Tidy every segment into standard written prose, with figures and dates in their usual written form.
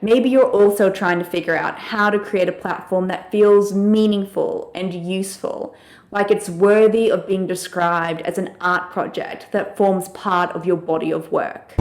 Maybe you're also trying to figure out how to create a platform that feels meaningful and useful, like it's worthy of being described as an art project that forms part of your body of work.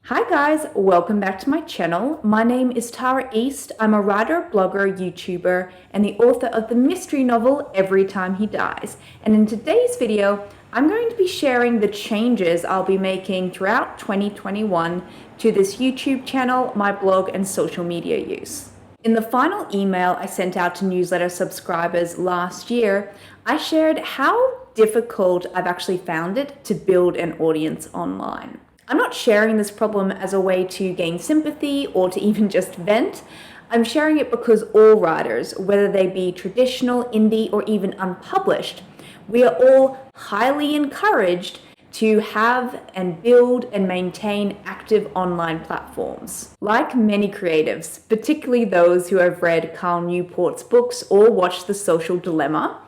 Hi guys, welcome back to my channel. My name is Tara East. I'm a writer, blogger, YouTuber, and the author of the mystery novel Every Time He Dies. And in today's video, I'm going to be sharing the changes I'll be making throughout 2021 to this YouTube channel, my blog, and social media use. In the final email I sent out to newsletter subscribers last year, I shared how difficult I've actually found it to build an audience online. I'm not sharing this problem as a way to gain sympathy or to even just vent. I'm sharing it because all writers, whether they be traditional, indie, or even unpublished, we are all highly encouraged to have and build and maintain active online platforms. Like many creatives, particularly those who have read Cal Newport's books or watched The Social Dilemma,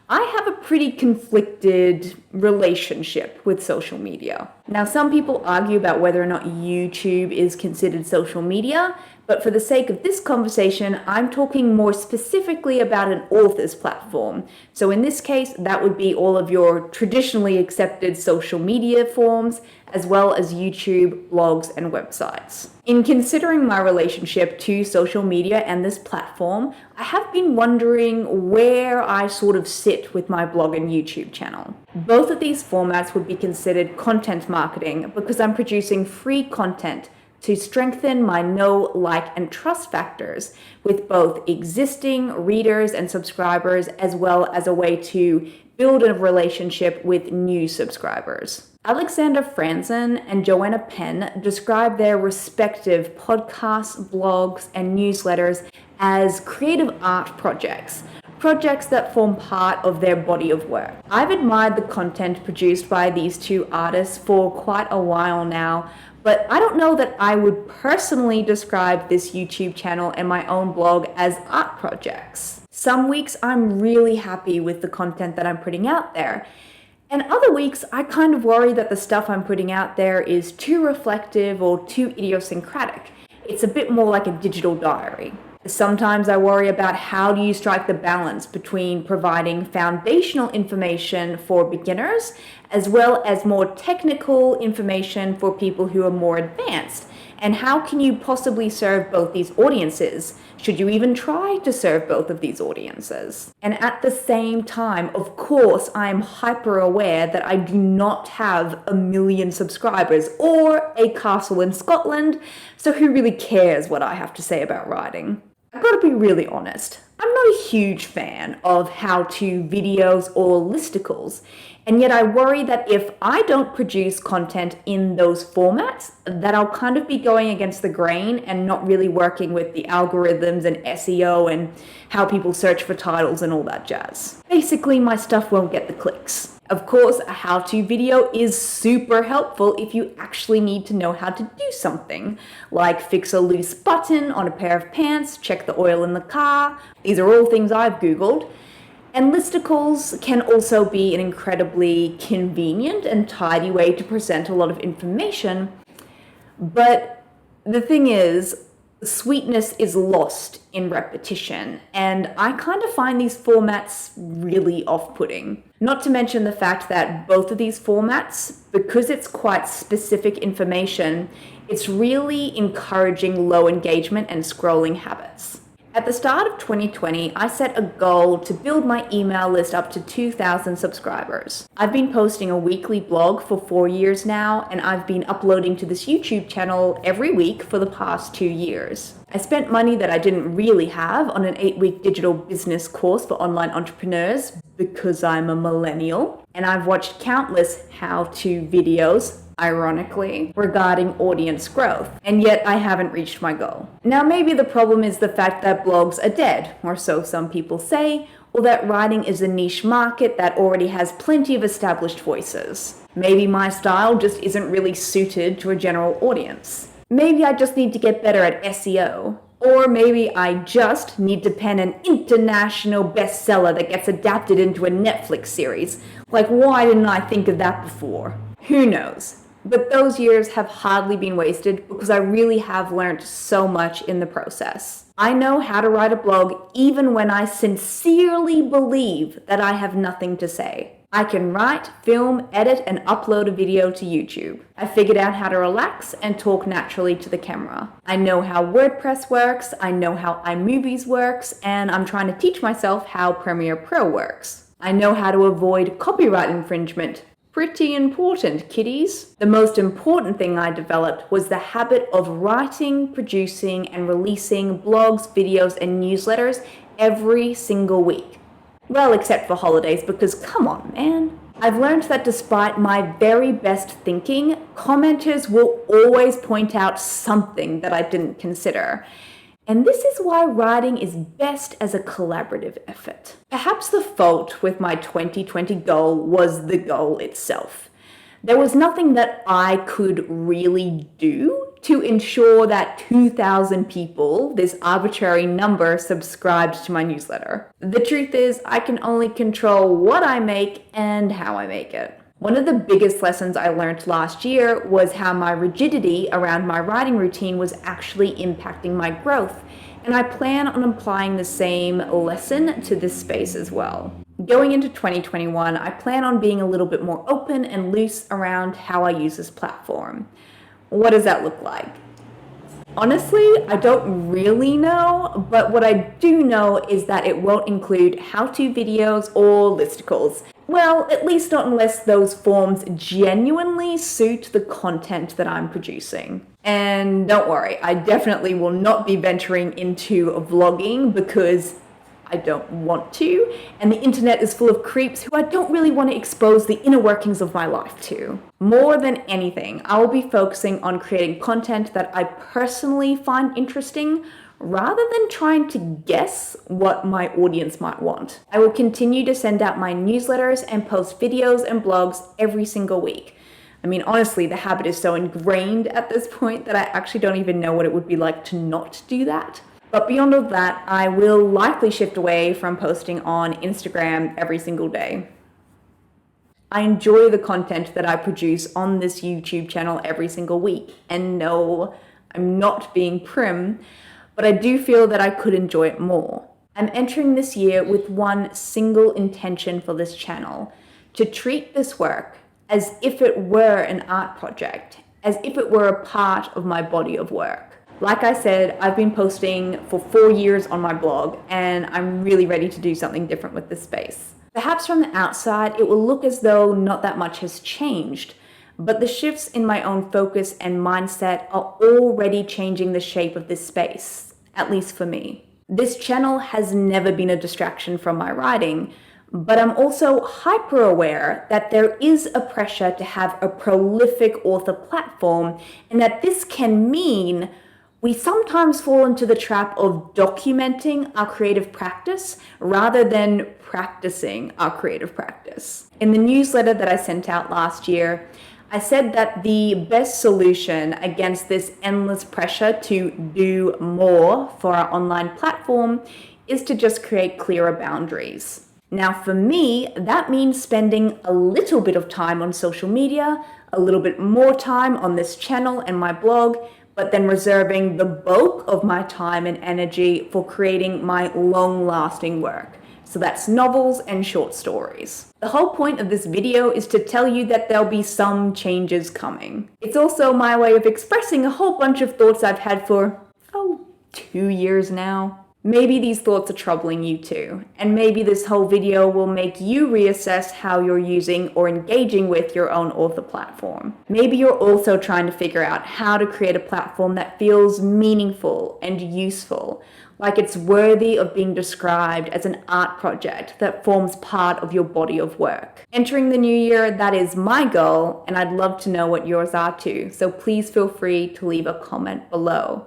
I have a pretty conflicted relationship with social media. Now, some people argue about whether or not YouTube is considered social media, but for the sake of this conversation, I'm talking more specifically about an author's platform. So in this case, that would be all of your traditionally accepted social media forms, as well as YouTube, blogs, and websites. In considering my relationship to social media and this platform, I have been wondering where I sort of sit with my blog and YouTube channel. Both of these formats would be considered content marketing because I'm producing free content to strengthen my know, like, and trust factors with both existing readers and subscribers, as well as a way to build a relationship with new subscribers. Alexander Franzen and Joanna Penn describe their respective podcasts, blogs, and newsletters as creative art projects that form part of their body of work. I've admired the content produced by these two artists for quite a while now, but I don't know that I would personally describe this YouTube channel and my own blog as art projects. Some weeks I'm really happy with the content that I'm putting out there, and other weeks I kind of worry that the stuff I'm putting out there is too reflective or too idiosyncratic. It's a bit more like a digital diary. Sometimes I worry about how do you strike the balance between providing foundational information for beginners as well as more technical information for people who are more advanced. And how can you possibly serve both these audiences? Should you even try to serve both of these audiences? And at the same time, of course, I'm hyper aware that I do not have 1 million subscribers or a castle in Scotland, so who really cares what I have to say about writing? I've got to be really honest. I'm not a huge fan of how-to videos or listicles, and yet I worry that if I don't produce content in those formats, that I'll kind of be going against the grain and not really working with the algorithms and SEO and how people search for titles and all that jazz. Basically, my stuff won't get the clicks. Of course, a how-to video is super helpful if you actually need to know how to do something, like fix a loose button on a pair of pants, check the oil in the car. These are all things I've Googled. And listicles can also be an incredibly convenient and tidy way to present a lot of information. But the thing is, sweetness is lost in repetition, and I kind of find these formats really off-putting. Not to mention the fact that both of these formats, because it's quite specific information, it's really encouraging low engagement and scrolling habits. At the start of 2020, I set a goal to build my email list up to 2,000 subscribers. I've been posting a weekly blog for 4 years now, and I've been uploading to this YouTube channel every week for the past 2 years. I spent money that I didn't really have on an 8-week digital business course for online entrepreneurs because I'm a millennial, and I've watched countless how-to videos, ironically, regarding audience growth, and yet I haven't reached my goal. Now, maybe the problem is the fact that blogs are dead, or so some people say, or that writing is a niche market that already has plenty of established voices. Maybe my style just isn't really suited to a general audience. Maybe I just need to get better at SEO. Or maybe I just need to pen an international bestseller that gets adapted into a Netflix series. Like, why didn't I think of that before? Who knows? But those years have hardly been wasted because I really have learned so much in the process. I know how to write a blog even when I sincerely believe that I have nothing to say. I can write, film, edit, and upload a video to YouTube. I figured out how to relax and talk naturally to the camera. I know how WordPress works, I know how iMovies works, and I'm trying to teach myself how Premiere Pro works. I know how to avoid copyright infringement. Pretty important, kiddies. The most important thing I developed was the habit of writing, producing, and releasing blogs, videos, and newsletters every single week. Well, except for holidays, because come on, man. I've learned that despite my very best thinking, commenters will always point out something that I didn't consider. And this is why writing is best as a collaborative effort. Perhaps the fault with my 2020 goal was the goal itself. There was nothing that I could really do to ensure that 2,000 people, this arbitrary number, subscribed to my newsletter. The truth is, I can only control what I make and how I make it. One of the biggest lessons I learned last year was how my rigidity around my writing routine was actually impacting my growth, and I plan on applying the same lesson to this space as well. Going into 2021, I plan on being a little bit more open and loose around how I use this platform. What does that look like? Honestly, I don't really know, but what I do know is that it won't include how-to videos or listicles. Well, at least not unless those forms genuinely suit the content that I'm producing. And don't worry, I definitely will not be venturing into vlogging because I don't want to, and the internet is full of creeps who I don't really want to expose the inner workings of my life to. More than anything, I will be focusing on creating content that I personally find interesting rather than trying to guess what my audience might want. I will continue to send out my newsletters and post videos and blogs every single week. I mean, honestly, the habit is so ingrained at this point that I actually don't even know what it would be like to not do that. But beyond all that, I will likely shift away from posting on Instagram every single day. I enjoy the content that I produce on this YouTube channel every single week. And no, I'm not being prim, but I do feel that I could enjoy it more. I'm entering this year with one single intention for this channel: to treat this work as if it were an art project, as if it were a part of my body of work. Like I said, I've been posting for 4 years on my blog, and I'm really ready to do something different with this space. Perhaps from the outside, it will look as though not that much has changed, but the shifts in my own focus and mindset are already changing the shape of this space, at least for me. This channel has never been a distraction from my writing, but I'm also hyper aware that there is a pressure to have a prolific author platform, and that this can mean we sometimes fall into the trap of documenting our creative practice rather than practicing our creative practice. In the newsletter that I sent out last year, I said that the best solution against this endless pressure to do more for our online platform is to just create clearer boundaries. Now, for me, that means spending a little bit of time on social media, a little bit more time on this channel and my blog, but then reserving the bulk of my time and energy for creating my long-lasting work. So that's novels and short stories. The whole point of this video is to tell you that there'll be some changes coming. It's also my way of expressing a whole bunch of thoughts I've had for, 2 years now. Maybe these thoughts are troubling you too, and maybe this whole video will make you reassess how you're using or engaging with your own author platform. Maybe you're also trying to figure out how to create a platform that feels meaningful and useful, like it's worthy of being described as an art project that forms part of your body of work. Entering the new year, that is my goal, and I'd love to know what yours are too, so please feel free to leave a comment below.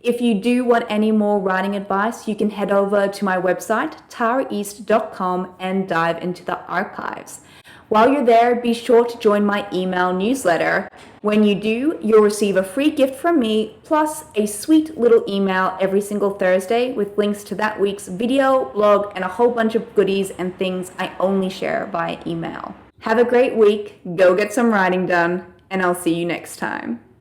If you do want any more writing advice, you can head over to my website, taraeast.com, and dive into the archives. While you're there, be sure to join my email newsletter. When you do, you'll receive a free gift from me, plus a sweet little email every single Thursday with links to that week's video, blog, and a whole bunch of goodies and things I only share via email. Have a great week, go get some writing done, and I'll see you next time.